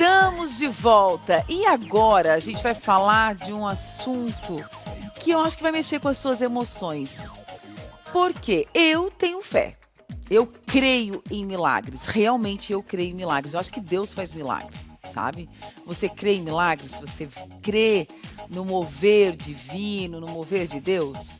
Estamos de volta e agora a gente vai falar de um assunto que eu acho que vai mexer com as suas emoções. Porque eu tenho fé, eu creio em milagres, realmente eu creio em milagres. Eu acho que Deus faz milagre, sabe? Você crê em milagres? Você crê no mover divino, no mover de Deus?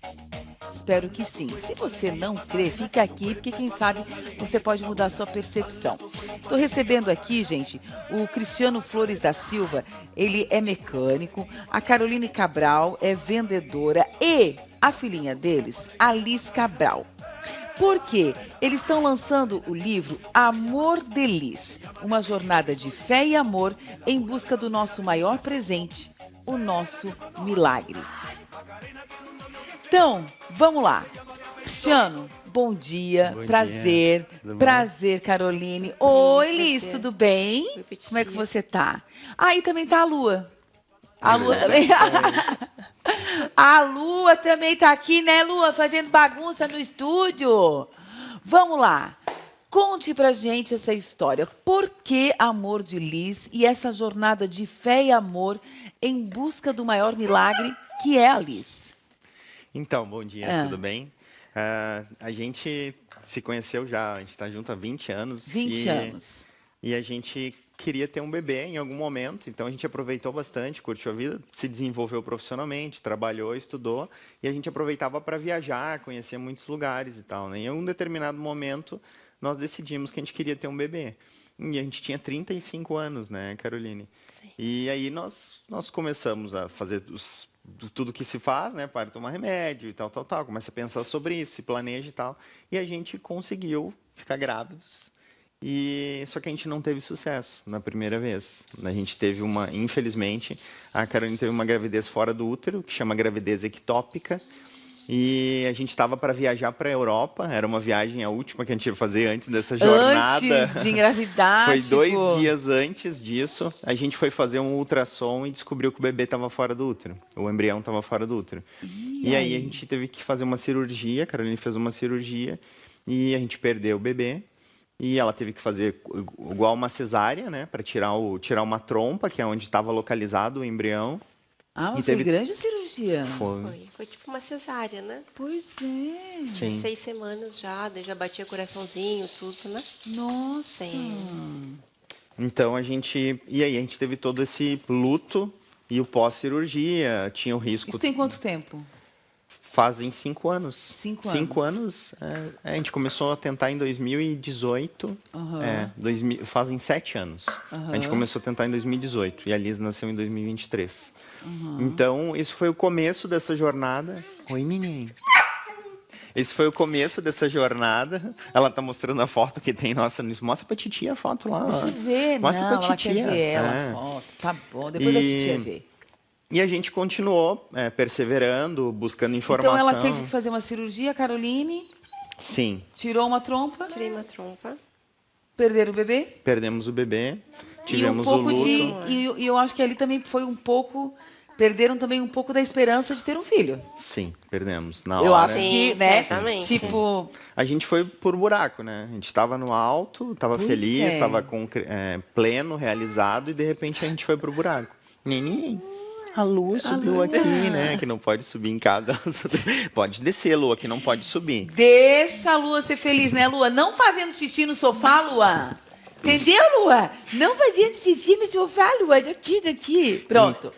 Espero que sim. Se você não crê, fica aqui, porque quem sabe você pode mudar a sua percepção. Estou recebendo aqui, gente, o Cristiano Flores da Silva, ele é mecânico, a Caroline Cabral é vendedora e a filhinha deles, Alice Cabral. Porque eles estão lançando o livro Amor de Liz, uma jornada de fé e amor em busca do nosso maior presente, o nosso milagre. Então, vamos lá. Cristiano, bom dia, Bom prazer, dia. prazer, Caroline. Oi, Liz, prazer. tudo bem? Repetir. Como é que você tá? Ah, e também tá a Lua. A Lua também. A Lua também tá aqui, né, Lua? Fazendo bagunça no estúdio. Vamos lá. Conte pra gente essa história. Por que Amor de Liz e essa jornada de fé e amor em busca do maior milagre que é a Liz? Então, bom dia, tudo bem? A gente se conheceu já, a gente está junto há 20 anos. 20 anos. E a gente queria ter um bebê em algum momento, então a gente aproveitou bastante, curtiu a vida, se desenvolveu profissionalmente, trabalhou, estudou, e a gente aproveitava para viajar, conhecer muitos lugares e tal, né? Em um determinado momento, nós decidimos que a gente queria ter um bebê. E a gente tinha 35 anos, né, Caroline? Sim. E aí nós começamos a fazer tudo que se faz, né? Para tomar remédio e tal. Começa a pensar sobre isso, se planeja e tal. E a gente conseguiu ficar grávidos. Só que a gente não teve sucesso na primeira vez. A gente teve infelizmente, a Caroline teve uma gravidez fora do útero, que chama gravidez ectópica. E a gente estava para viajar para a Europa. Era uma viagem, a última que a gente ia fazer antes dessa jornada. Antes de engravidar, Foi tipo... 2 dias antes disso. A gente foi fazer um ultrassom e descobriu que o bebê estava fora do útero. O embrião estava fora do útero. E aí a gente teve que fazer uma cirurgia. A Caroline fez uma cirurgia e a gente perdeu o bebê. E ela teve que fazer igual uma cesárea, né? Para tirar uma trompa, que é onde estava localizado o embrião. Ah, E foi teve- grande cirurgia. Foi tipo uma cesárea, né? Pois é. Sim. 6 semanas já, daí já batia coraçãozinho, tudo, né? Nossa. Sim. Então a gente teve todo esse luto e o pós-cirurgia tinha o risco. Isso tem quanto tempo? Fazem 5 anos. 5 5 anos. A gente começou a tentar em 2018. Fazem 7 anos. A gente começou a tentar em 2018 e a Liz nasceu em 2023. Então, isso foi o começo dessa jornada. Oi, menino. Esse foi o começo dessa jornada. Ela tá mostrando a foto que tem. Nossa, mostra pra titia a foto lá. Deixa eu ver. Mostra Não, pra ela titia. quer ver ela, a foto. Tá bom, depois a titia vê. E a gente continuou perseverando, buscando informação. Então ela teve que fazer uma cirurgia, Caroline, Sim, tirou uma trompa, Tirei uma trompa. perderam o bebê. perdemos o bebê, E um tivemos o pouco luto. e eu acho que ali também foi um pouco... Perderam também um pouco da esperança de ter um filho. Sim, perdemos. Na Eu hora. acho que, Sim, né? certamente. Tipo, A gente foi por buraco, né? A gente estava no alto, estava Pois feliz, é. estava pleno, realizado, e de repente a gente foi pro buraco. Neném, a Lua subiu aqui, né? Que não pode subir em casa. Pode descer, Lua, que não pode subir. deixa a Lua ser feliz, né, Lua? Não fazendo xixi no sofá, Lua. Entendeu, Lua? Não fazendo xixi no sofá, Lua. Daqui. Pronto.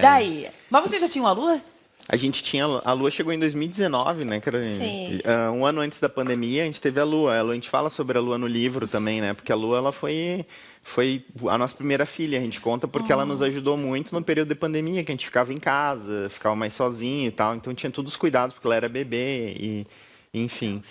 Daí. Mas você já tinha uma Lua? A gente tinha. A Lua chegou em 2019, né, Caroline? Sim. Um ano antes da pandemia, a gente teve a Lua. A gente fala sobre a Lua no livro também, né? Porque a Lua, ela foi a nossa primeira filha. A gente conta porque ela nos ajudou muito no período de pandemia, que a gente ficava em casa, ficava mais sozinho e tal. Então tinha todos os cuidados, porque ela era bebê enfim.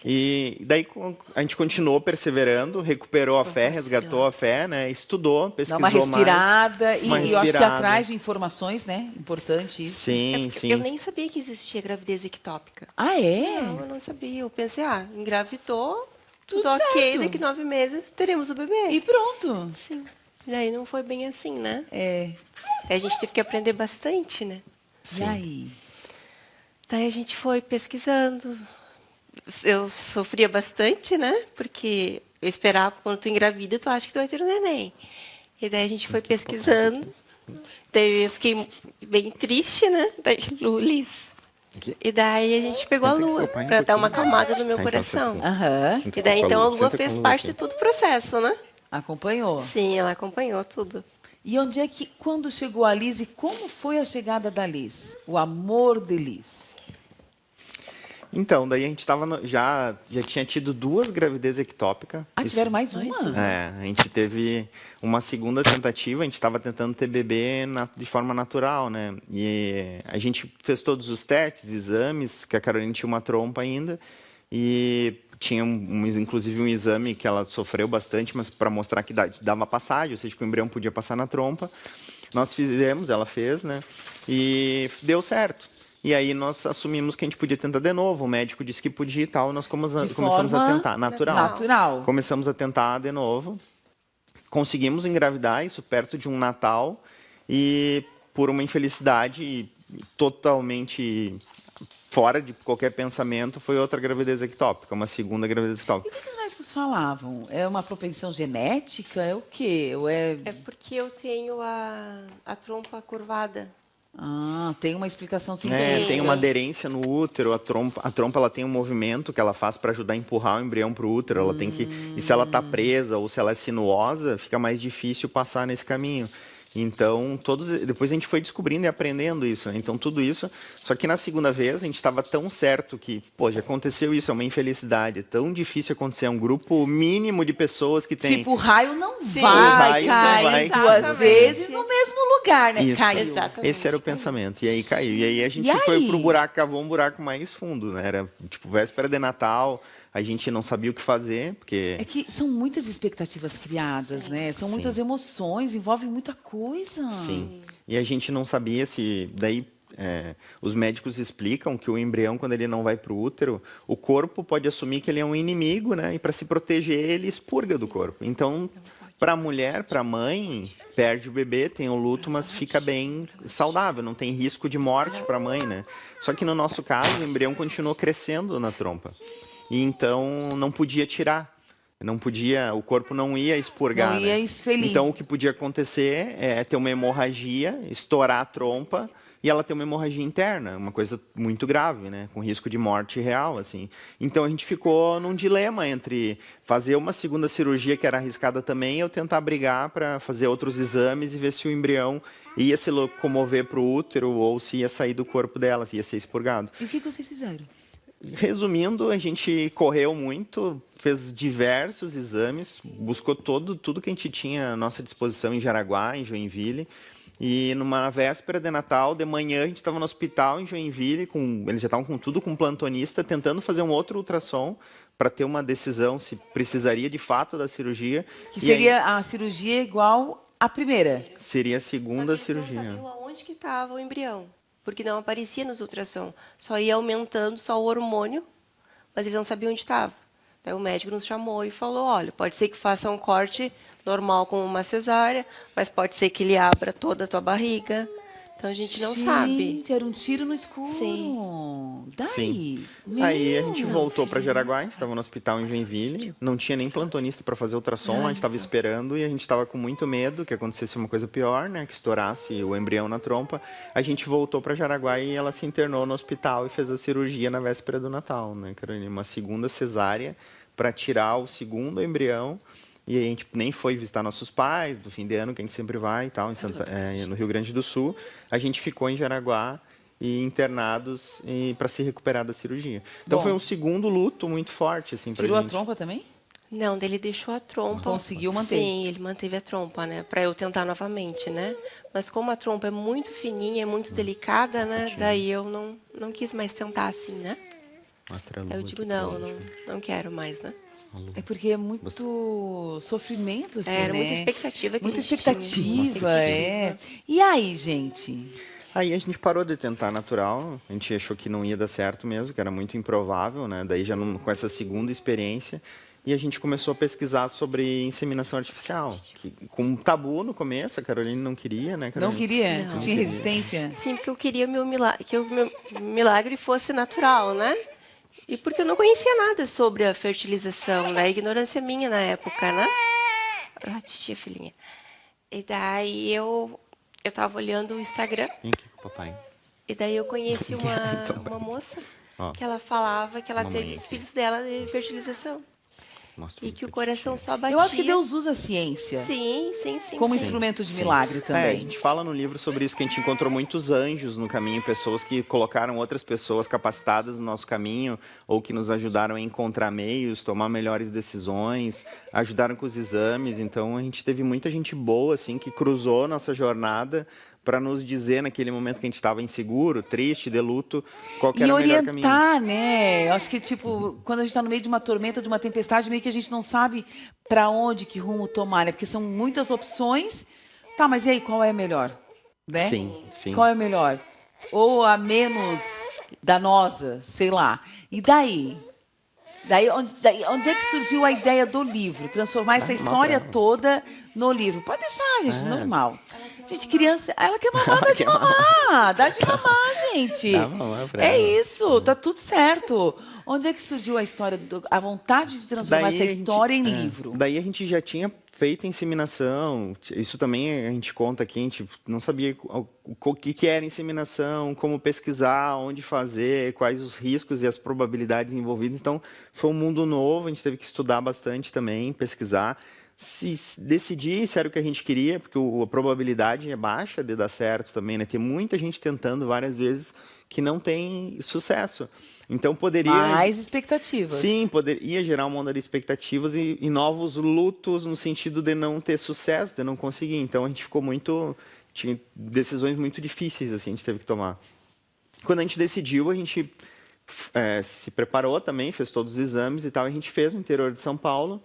E daí a gente continuou perseverando, recuperou a fé, resgatou a fé, né? Estudou, Dá pesquisou uma respirada. mais. E eu acho que atrás de informações, né? Importante isso. Sim, sim. Eu nem sabia que existia gravidez ectópica. Ah, é? Não, eu não sabia. Eu pensei, engravidou, tudo Tudo ok, certo. daqui 9 meses teremos o bebê. E pronto. Sim. E aí não foi bem assim, né? É. Aí a gente teve que aprender bastante, né? E aí? Daí a gente foi pesquisando. Eu sofria bastante, né? Porque eu esperava, quando tu engravida, tu acha que tu vai ter um neném. E daí a gente foi pesquisando. Daí eu fiquei bem triste, né? Daí, Lulis. E daí a gente pegou a lua para dar uma acalmada no meu coração. Aham. E daí então a lua fez parte de todo o processo, né? Acompanhou. Sim, ela acompanhou tudo. E onde é que, quando chegou a Liz, e como foi a chegada da Liz? O amor de Liz. Então, daí a gente já tinha tido 2 gravidezes ectópicas. Ah, tiveram mais uma? A gente teve uma segunda tentativa, a gente estava tentando ter bebê de forma natural, né? E a gente fez todos os testes, exames, que a Caroline tinha uma trompa ainda, e tinha inclusive um exame que ela sofreu bastante, mas para mostrar que dava passagem, ou seja, que o embrião podia passar na trompa. Nós fizemos, ela fez, né? E deu certo. E aí nós assumimos que a gente podia tentar de novo. O médico disse que podia e tal. Nós começamos a tentar. Natural. Começamos a tentar de novo. Conseguimos engravidar, isso perto de um Natal. E por uma infelicidade totalmente fora de qualquer pensamento, foi outra gravidez ectópica, uma segunda gravidez E ectópica. o que os médicos falavam? É uma propensão genética? É o quê? Ou é... É porque eu tenho a trompa curvada. Ah, tem uma explicação científica. Tem uma aderência no útero, a trompa ela tem um movimento que ela faz para ajudar a empurrar o embrião para o útero. Ela tem que, e se ela está presa ou se ela é sinuosa, fica mais difícil passar nesse caminho. Então, depois a gente foi descobrindo e aprendendo isso, né? Então, tudo isso. Só que na segunda vez, a gente estava tão certo que, pô, já aconteceu isso, é uma infelicidade. É tão difícil acontecer. É um grupo mínimo de pessoas que tem. Tipo, o raio não Sim, vai cair duas Exatamente. vezes no mesmo lugar, né? Isso. Caiu. Exatamente. Esse era o pensamento. E aí caiu. E aí a gente E foi aí? pro buraco, cavou um buraco mais fundo, né? Era tipo véspera de Natal. A gente não sabia o que fazer, porque... É que são muitas expectativas criadas, né? São muitas emoções, envolve muita coisa. Sim. E a gente não sabia se... Daí, os médicos explicam que o embrião, quando ele não vai para o útero, o corpo pode assumir que ele é um inimigo, né? E para se proteger, ele expurga do corpo. Então, para a mulher, para a mãe, perde o bebê, tem o luto, mas fica bem saudável, não tem risco de morte para a mãe, né? Só que no nosso caso, o embrião continuou crescendo na trompa. E então não podia tirar, não podia, o corpo não ia expurgar. Não ia né? expelir. Então o que podia acontecer é ter uma hemorragia, estourar a trompa e ela ter uma hemorragia interna, uma coisa muito grave, né, com risco de morte real, assim. Então a gente ficou num dilema entre fazer uma segunda cirurgia que era arriscada também, ou tentar brigar para fazer outros exames e ver se o embrião ia se locomover para o útero ou se ia sair do corpo dela, se ia ser expurgado. E o que vocês fizeram? Resumindo, a gente correu muito, fez diversos exames, buscou tudo que a gente tinha à nossa disposição em Jaraguá, em Joinville. E numa véspera de Natal, de manhã, a gente estava no hospital em Joinville, eles já estavam com tudo com um plantonista, tentando fazer um outro ultrassom para ter uma decisão se precisaria de fato da cirurgia. Que E seria a cirurgia igual à primeira. seria a segunda Só que eles cirurgia. não sabiam aonde que estava o embrião, porque não aparecia nos ultrassom. Só ia aumentando só o hormônio, mas eles não sabiam onde estava. Daí o médico nos chamou e falou, olha, pode ser que faça um corte normal com uma cesárea, mas pode ser que ele abra toda a tua barriga. Então a gente não sabe. Gente, era um tiro no escuro. Sim. Daí? Sim. Meu. Aí a gente voltou para Jaraguá, a gente estava no hospital em Joinville, não tinha nem plantonista para fazer ultrassom, a gente estava esperando e a gente estava com muito medo que acontecesse uma coisa pior, né, que estourasse o embrião na trompa. A gente voltou para Jaraguá e ela se internou no hospital e fez a cirurgia na véspera do Natal, né, Carolina? Uma segunda cesárea para tirar o segundo embrião. E a gente nem foi visitar nossos pais, do fim de ano, que a gente sempre vai e tal, no Rio Grande do Sul. A gente ficou em Jaraguá e internados para se recuperar da cirurgia. Então Bom. foi um segundo luto muito forte, assim, pra Tirou gente. a trompa também? Não, daí ele deixou a trompa. Conseguiu manter. Sim, ele manteve a trompa, né? Para eu tentar novamente, né? Mas como a trompa é muito fininha, é muito delicada, né? Daí eu não quis mais tentar assim, né? Mostra a Aí lua eu digo, aqui, não, Cláudia. não quero mais, né? É porque é muito sofrimento, assim, Era né? muita expectativa que Muita a gente tinha. expectativa, é. E aí, gente? Aí a gente parou de tentar natural, a gente achou que não ia dar certo mesmo, que era muito improvável, né? Daí já com essa segunda experiência, e a gente começou a pesquisar sobre inseminação artificial, com um tabu no começo, a Caroline não queria, né, Caroline? Não queria? Não. Tu tinha resistência? Sim, porque eu queria que o meu milagre fosse natural, né? E porque eu não conhecia nada sobre a fertilização, né? Ignorância minha na época, né? Ah, titia, filhinha. E daí eu tava olhando o Instagram, Vem aqui com o papai. e daí eu conheci uma moça Ó, que ela falava que ela mamãe teve os aqui. filhos dela de fertilização. Mostra E um que o pouquinho. coração só batia. Eu acho que Deus usa a ciência Sim, sim, sim. como sim. instrumento de Sim. milagre A também. gente fala no livro sobre isso, que a gente encontrou muitos anjos no caminho, pessoas que colocaram outras pessoas capacitadas no nosso caminho, ou que nos ajudaram a encontrar meios, tomar melhores decisões, ajudaram com os exames. Então a gente teve muita gente boa, assim, que cruzou nossa jornada para nos dizer naquele momento que a gente estava inseguro, triste, de luto, qual que E era o melhor caminho. orientar, né? Eu acho que, tipo, quando a gente está no meio de uma tormenta, de uma tempestade, meio que a gente não sabe para onde, que rumo tomar, né? Porque são muitas opções. Tá, mas e aí, qual é a melhor? Né? Sim, sim. Qual é a melhor? Ou a menos danosa, sei lá. E daí? Daí, onde é que surgiu a ideia do livro? Transformar essa história toda no livro. Pode deixar, gente, normal. Gente, criança, ela quer mamar, dá de quer mamar. mamar. Dá de mamar, gente. Dá mamar pra É ela. isso, tá tudo certo. Onde é que surgiu a história, a vontade de transformar essa a gente- história em livro? Daí a gente já tinha feito inseminação. Isso também a gente conta aqui. A gente não sabia o que era inseminação, como pesquisar, onde fazer, quais os riscos e as probabilidades envolvidas. Então, foi um mundo novo. A gente teve que estudar bastante também, pesquisar. Se decidir se era o que a gente queria, porque a probabilidade é baixa de dar certo também, né? Tem muita gente tentando várias vezes que não tem sucesso. Então, poderia... Mais expectativas. Sim, ia gerar uma onda de expectativas e novos lutos no sentido de não ter sucesso, de não conseguir. Então a gente ficou tinha decisões muito difíceis assim, a gente teve que tomar. Quando a gente decidiu, a gente se preparou também, fez todos os exames e tal. A gente fez no interior de São Paulo.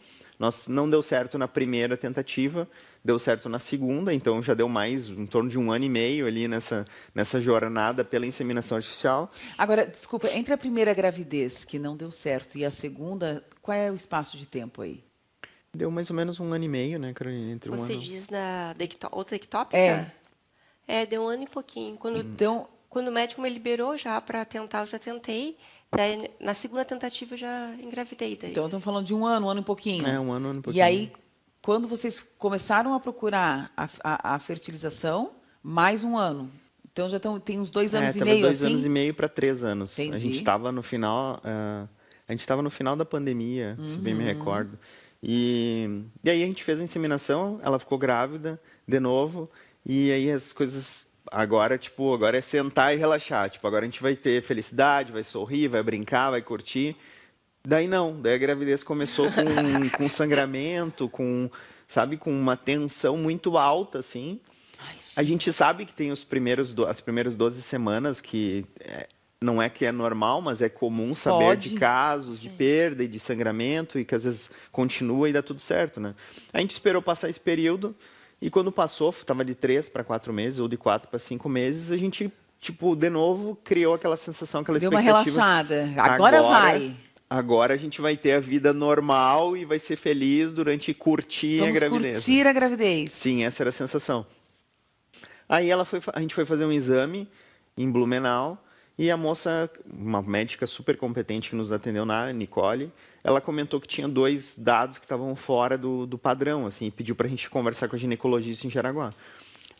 Não deu certo na primeira tentativa, deu certo na segunda, então já deu mais, em torno de 1 ano e meio ali nessa jornada pela inseminação artificial. Agora, desculpa, entre a primeira gravidez, que não deu certo, e a segunda, qual é o espaço de tempo aí? Deu mais ou menos 1 ano e meio, né, Carolina? Entre Você ano... diz outra ectópica? É. Deu 1 ano e pouquinho. Então, Quando o médico me liberou já para tentar, eu já tentei. Daí, na segunda tentativa, eu já engravidei. Daí. então estamos falando de 1 ano e pouquinho. 1 ano e pouquinho. E aí, quando vocês começaram a procurar a fertilização, mais 1 ano. Então já tem uns 2 anos e meio, 2 assim? anos e meio para 3 anos. Entendi. A gente estava no final, no final da pandemia, se bem me recordo. E aí a gente fez a inseminação, ela ficou grávida de novo, e aí as coisas agora é sentar e relaxar. Tipo, agora a gente vai ter felicidade, vai sorrir, vai brincar, vai curtir. Daí não, daí a gravidez começou com sangramento, com uma tensão muito alta, assim. A gente sabe que tem as primeiras 12 semanas que não é que é normal, mas é comum saber de casos de perda e de sangramento e que às vezes continua e dá tudo certo, né? A gente esperou passar esse período e quando passou, estava de 3 para 4 meses ou de 4 para 5 meses, a gente, de novo, criou aquela sensação, aquela Deu uma expectativa. relaxada. Agora vai. Agora a gente vai ter a vida normal e vai ser feliz durante curtir a gravidez. Vamos curtir a gravidez. Sim, essa era a sensação. Aí a gente foi fazer um exame em Blumenau e a moça, uma médica super competente que nos atendeu na área, Nicole, ela comentou que tinha 2 dados que estavam fora do padrão, assim, e pediu para a gente conversar com a ginecologista em Jaraguá.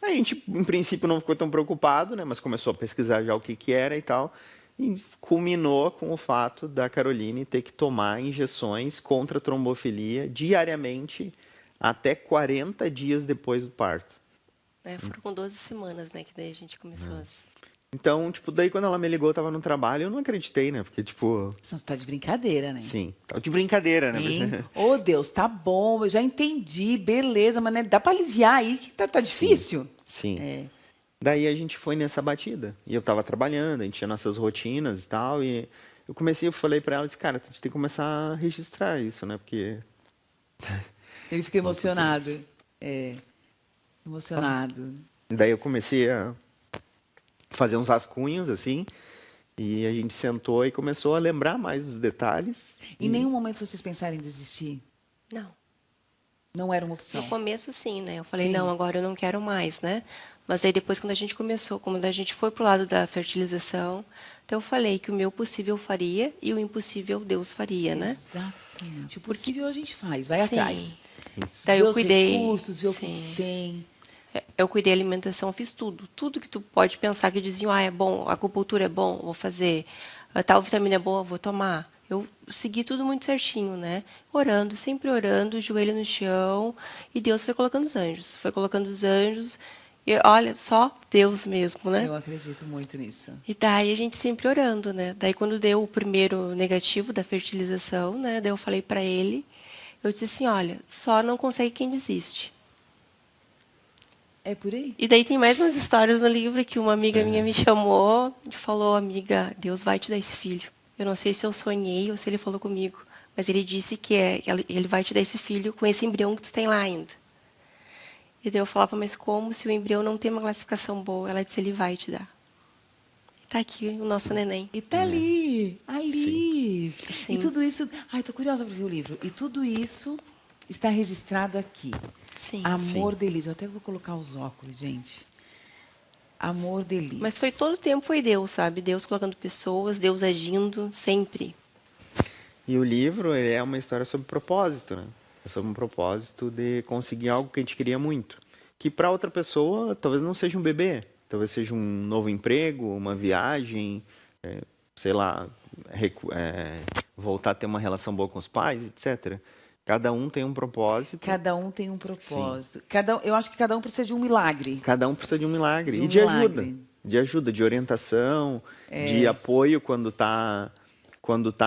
Aí a gente, em princípio, não ficou tão preocupado, né, mas começou a pesquisar já o que era e tal, e culminou com o fato da Caroline ter que tomar injeções contra a trombofilia diariamente até 40 dias depois do parto. Foram 12 semanas, né, que daí a gente começou as... Então, daí quando ela me ligou, eu tava no trabalho, eu não acreditei, né? Porque, Você tá de brincadeira, né? Sim, tava de brincadeira, né? Ô, Deus, tá bom, eu já entendi, beleza, mas né, dá pra aliviar aí que tá difícil? Sim. Daí a gente foi nessa batida. E eu tava trabalhando, a gente tinha nossas rotinas e tal, e eu falei pra ela, disse, cara, a gente tem que começar a registrar isso, né? Porque... Ele fica emocionado. Emocionado. Daí eu comecei a fazer uns rascunhos, assim, e a gente sentou e começou a lembrar mais dos detalhes. Em nenhum momento vocês pensaram em desistir? Não. Não era uma opção? No começo, sim, né? Eu falei, Sim. não, agora eu não quero mais, né? Mas aí depois, quando a gente começou, quando a gente foi pro lado da fertilização, então eu falei que o meu possível eu faria e o impossível Deus faria, né? Exatamente. O possível a gente faz, vai Sim. atrás. Isso. Daí Vê eu os cuidei. recursos, vê o Sim. que tem. Eu cuidei da alimentação, fiz tudo. Tudo que tu pode pensar que diziam, é bom, a acupuntura é bom, vou fazer. Tal vitamina é boa, vou tomar. Eu segui tudo muito certinho, né? Orando, sempre orando, joelho no chão. E Deus foi colocando os anjos. Foi colocando os anjos. E olha, só Deus mesmo, né? Eu acredito muito nisso. E daí a gente sempre orando, né? Daí quando deu o primeiro negativo da fertilização, né? Daí eu falei para ele, eu disse assim, olha, só não consegue quem desiste. É por aí? E daí tem mais umas histórias no livro que uma amiga minha me chamou e falou, amiga, Deus vai te dar esse filho. Eu não sei se eu sonhei ou se ele falou comigo, mas ele disse que ele vai te dar esse filho com esse embrião que tu tem lá ainda. E daí eu falava, mas como se o embrião não tem uma classificação boa? Ela disse, ele vai te dar. E tá aqui o nosso neném. E tá ali, ali. Sim. E tudo isso... Ai, tô curiosa para ver o livro. E tudo isso está registrado aqui. Sim. Amor Delícia. Eu até vou colocar os óculos, gente. Amor Delícia. Mas foi todo o tempo foi Deus, sabe? Deus colocando pessoas, Deus agindo, sempre. E o livro ele é uma história sobre propósito, né? É sobre um propósito de conseguir algo que a gente queria muito. Que para outra pessoa talvez não seja um bebê, talvez seja um novo emprego, uma viagem, sei lá, voltar a ter uma relação boa com os pais, etc. Cada um tem um propósito. Cada um tem um propósito. Eu acho que cada um precisa de um milagre. Cada um precisa de um milagre. De um e de milagre. ajuda. De ajuda, de orientação, de apoio quando tá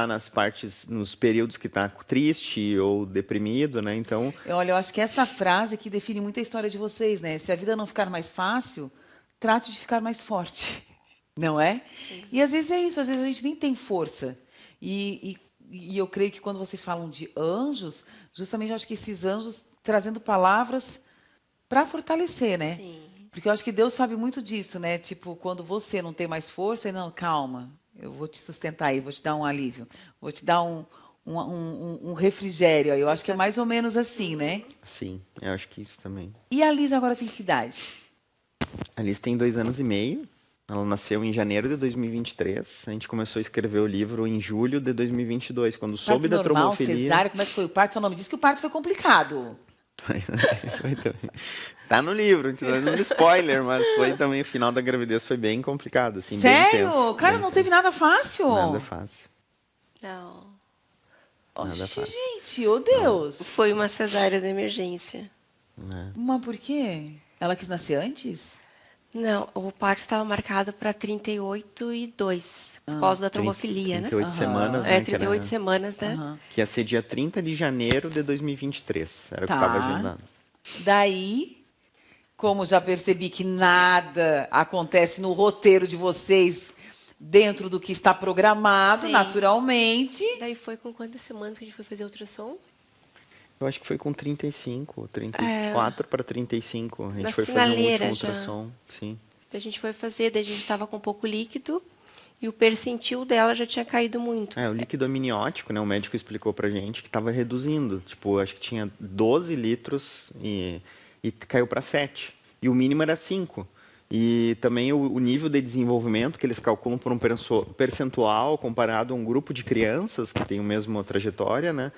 nas partes, nos períodos que tá triste ou deprimido, né? Então, Olha, eu acho que essa frase que define muito a história de vocês, né? Se a vida não ficar mais fácil, trate de ficar mais forte. Não é? Sim. E às vezes é isso, às vezes a gente nem tem força. E eu creio que quando vocês falam de anjos, justamente eu acho que esses anjos trazendo palavras para fortalecer, né? Sim. Porque eu acho que Deus sabe muito disso, né? Tipo, quando você não tem mais força, não, calma, eu vou te sustentar aí, vou te dar um alívio, vou te dar um refrigério aí. Eu acho que é mais ou menos assim, né? sim, eu acho que isso também. E a Liz agora tem que idade? A Liz tem 2 anos e meio. Ela nasceu em janeiro de 2023. A gente começou a escrever o livro em julho de 2022, quando soube da Parto normal, trombofilia. cesárea, como é que foi o parto? Seu nome diz que o parto foi complicado. Foi também. Tá no livro, a gente tá dando spoiler, mas foi também o final da gravidez foi bem complicado, assim, bem Sério? tenso, Cara, bem não teve tenso. nada fácil. Nada fácil. Não. Nada Oxi, fácil. gente, ô Deus. Foi uma cesárea de emergência. Mas por quê? Ela quis nascer antes? Não, o parto estava marcado para 38 e 2, por causa da trombofilia, 38 né? semanas, né? É, que 38 era- semanas, né? Aham. Que ia ser dia 30 de janeiro de 2023. Era o que Tá. estava agendado. Daí, como já percebi que nada acontece no roteiro de vocês dentro do que está programado, Sim. naturalmente. Daí foi com quantas semanas que a gente foi fazer ultrassom? Eu acho que foi com 35, 34 para 35. A gente Na foi fazer um finaleira último já. ultrassom. Sim. Daí a gente foi fazer, daí a gente estava com pouco líquido e o percentil dela já tinha caído muito. O líquido amniótico, né? O médico explicou pra gente que estava reduzindo. Tipo, acho que tinha 12 litros e caiu para 7. E o mínimo era 5. E também o nível de desenvolvimento que eles calculam por um percentual comparado a um grupo de crianças que tem a mesma trajetória, né?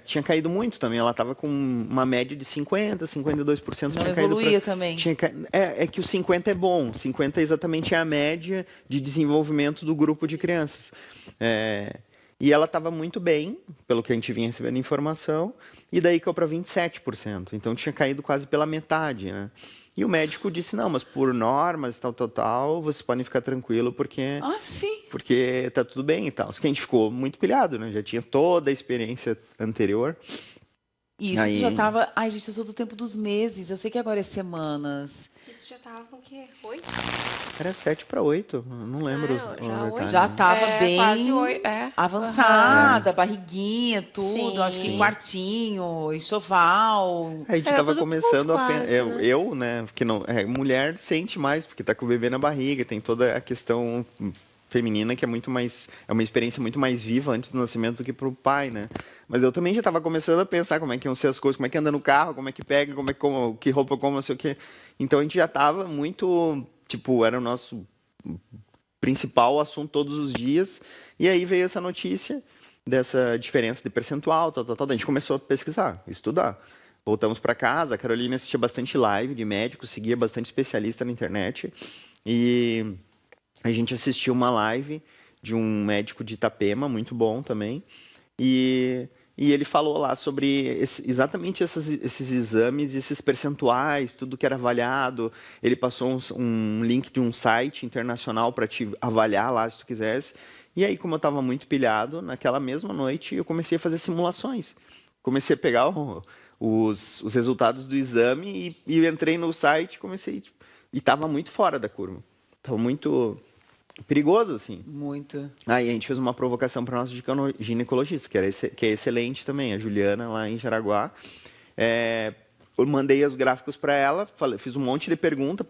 Tinha caído muito também. Ela estava com uma média de 50%, 52%. Não tinha caído evoluía também. É que o 50 é bom. 50 exatamente é a média de desenvolvimento do grupo de crianças. E ela estava muito bem, pelo que a gente vinha recebendo informação, e daí caiu para 27%. Então tinha caído quase pela metade, né? E o médico disse, não, mas por normas, tal, vocês podem ficar tranquilo, porque Ah, sim. tá tudo bem e tal. Só que a gente ficou muito pilhado, né? Já tinha toda a experiência anterior. Isso Aí- já estava... Ai, gente, eu sou do tempo dos meses. Eu sei que agora é semanas. Isso já estava com o quê? 8? Era 7 para 8, não lembro Não, o já detalhe, Já né? estava bem Quase 8, é. avançada, barriguinha, tudo. Sim. Acho que quartinho, enxoval. A gente Era estava tudo começando pronto a quase, né? eu, né, que não, mulher sente mais porque tá com o bebê na barriga, tem toda a questão feminina que é uma experiência muito mais viva antes do nascimento do que pro pai, né? Mas eu também já estava começando a pensar como é que iam ser as coisas, como é que anda no carro, como é que pega, que roupa como, não sei o quê. Então a gente já estava muito, tipo, era o nosso principal assunto todos os dias. E aí veio essa notícia dessa diferença de percentual, tal. A gente começou a pesquisar, estudar. voltamos para casa. A Carolina assistia bastante live de médico, seguia bastante especialista na internet. E a gente assistiu uma live de um médico de Itapema, muito bom também. E ele falou lá sobre exatamente esses exames, esses percentuais, tudo que era avaliado. Ele passou um link de um site internacional para te avaliar lá, se tu quisesse. E aí, como eu estava muito pilhado, naquela mesma noite eu comecei a fazer simulações. Comecei a pegar os resultados do exame e entrei no site, e estava muito fora da curva. Estava muito perigoso, assim. Muito. Aí a gente fez uma provocação para nossa ginecologista, que é excelente também, a Juliana, lá em Jaraguá. Eu mandei os gráficos para ela, fiz um monte de pergunta.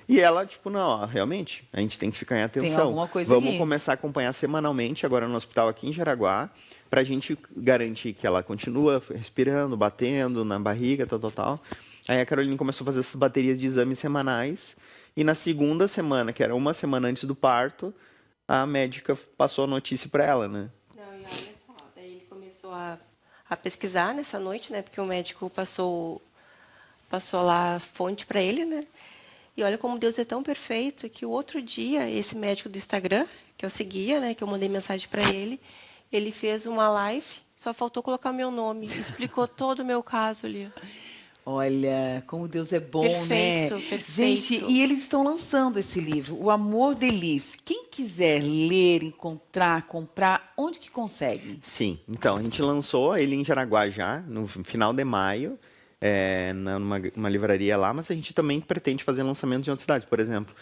E ela, tipo, não, ó, realmente, a gente tem que ficar em atenção. Tem alguma coisa Vamos aqui. começar a acompanhar semanalmente, agora no hospital aqui em Jaraguá, para a gente garantir que ela continua respirando, batendo na barriga, tal. Aí a Carolina começou a fazer essas baterias de exames semanais. E na segunda semana, que era uma semana antes do parto, a médica passou a notícia para ela, né? Não, e olha só, daí ele começou a pesquisar nessa noite, né? Porque o médico passou lá a fonte para ele, né? E olha como Deus é tão perfeito que o outro dia, esse médico do Instagram, que eu seguia, né? Que eu mandei mensagem para ele fez uma live, só faltou colocar meu nome, explicou todo o meu caso ali. Olha, como Deus é bom, Perfeito, né? perfeito. Gente, e eles estão lançando esse livro, O Amor de Liz. Quem quiser ler, encontrar, comprar, onde que consegue? Sim, então, a gente lançou ele em Jaraguá já, no final de maio, numa livraria lá, mas a gente também pretende fazer lançamentos em outras cidades. Por exemplo,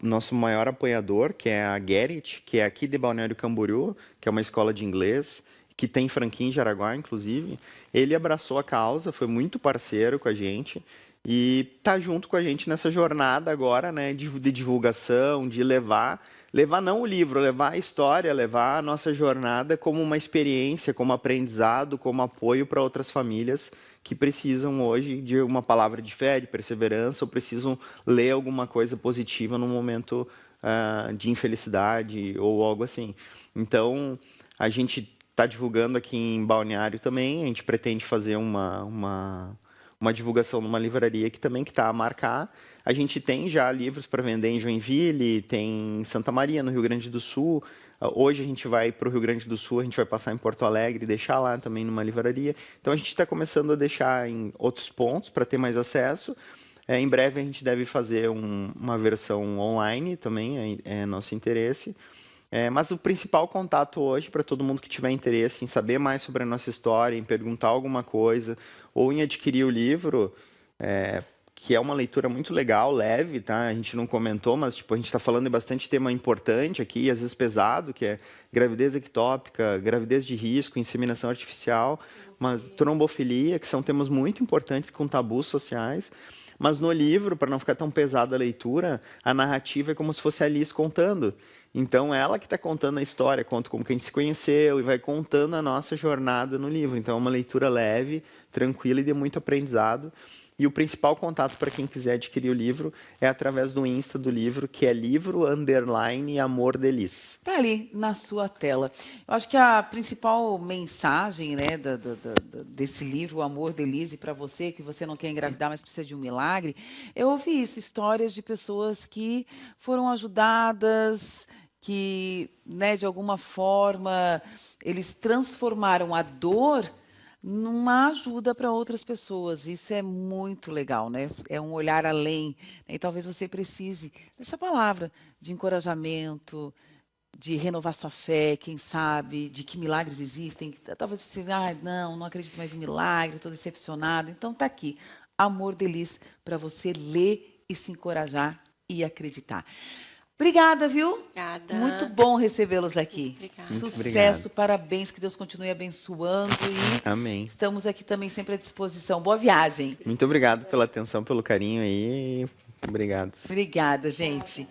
nosso maior apoiador, que é a Gerrit, que é aqui de Balneário Camboriú, que é uma escola de inglês, que tem franquia em Jaraguá, inclusive, ele abraçou a causa, foi muito parceiro com a gente e tá junto com a gente nessa jornada agora, né, de divulgação, de levar não o livro, levar a história, levar a nossa jornada como uma experiência, como aprendizado, como apoio para outras famílias que precisam hoje de uma palavra de fé, de perseverança, ou precisam ler alguma coisa positiva num momento de infelicidade ou algo assim. Então, a gente está divulgando aqui em Balneário também. A gente pretende fazer uma divulgação numa livraria que também está a marcar. A gente tem já livros para vender em Joinville, tem em Santa Maria, no Rio Grande do Sul. Hoje a gente vai para o Rio Grande do Sul, a gente vai passar em Porto Alegre e deixar lá também numa livraria. Então a gente está começando a deixar em outros pontos para ter mais acesso. Em breve a gente deve fazer uma versão online também, é nosso interesse. Mas o principal contato hoje, para todo mundo que tiver interesse em saber mais sobre a nossa história, em perguntar alguma coisa, ou em adquirir o livro, que é uma leitura muito legal, leve, tá? A gente não comentou, mas tipo, a gente está falando de bastante tema importante aqui, às vezes pesado, que é gravidez ectópica, gravidez de risco, inseminação artificial, mas trombofilia, que são temas muito importantes com tabus sociais. Mas no livro, para não ficar tão pesada a leitura, a narrativa é como se fosse a Liz contando. Então, ela que está contando a história, conta como que a gente se conheceu e vai contando a nossa jornada no livro. Então, é uma leitura leve, tranquila e de muito aprendizado. E o principal contato para quem quiser adquirir o livro é através do Insta do livro, que é livro_Amor de Liz. Está ali na sua tela. Eu acho que a principal mensagem, né, desse livro, O Amor de Liz, para você, que você não quer engravidar, mas precisa de um milagre, eu ouvi isso, histórias de pessoas que foram ajudadas, que, né, de alguma forma, eles transformaram a dor numa ajuda para outras pessoas. Isso é muito legal, né? É um olhar além, né? E talvez você precise dessa palavra de encorajamento, de renovar sua fé, quem sabe, de que milagres existem. Talvez você, não acredito mais em milagre, estou decepcionado. Então tá aqui, Amor de Liz, para você ler e se encorajar e acreditar. Obrigada, viu? Obrigada. Muito bom recebê-los aqui. Obrigada. Sucesso, obrigado. Parabéns, que Deus continue abençoando e Amém. estamos aqui também sempre à disposição. Boa viagem. Muito obrigado pela atenção, pelo carinho aí. Obrigado. Obrigada, gente.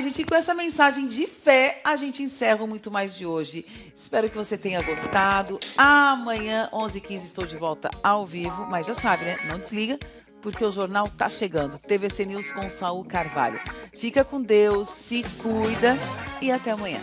Gente, com essa mensagem de fé, a gente encerra o Muito Mais de hoje. Espero que você tenha gostado. Amanhã, 11h15, estou de volta ao vivo, mas já sabe, né? Não desliga, porque o jornal tá chegando. TVC News com Saul Carvalho. Fica com Deus, se cuida e até amanhã.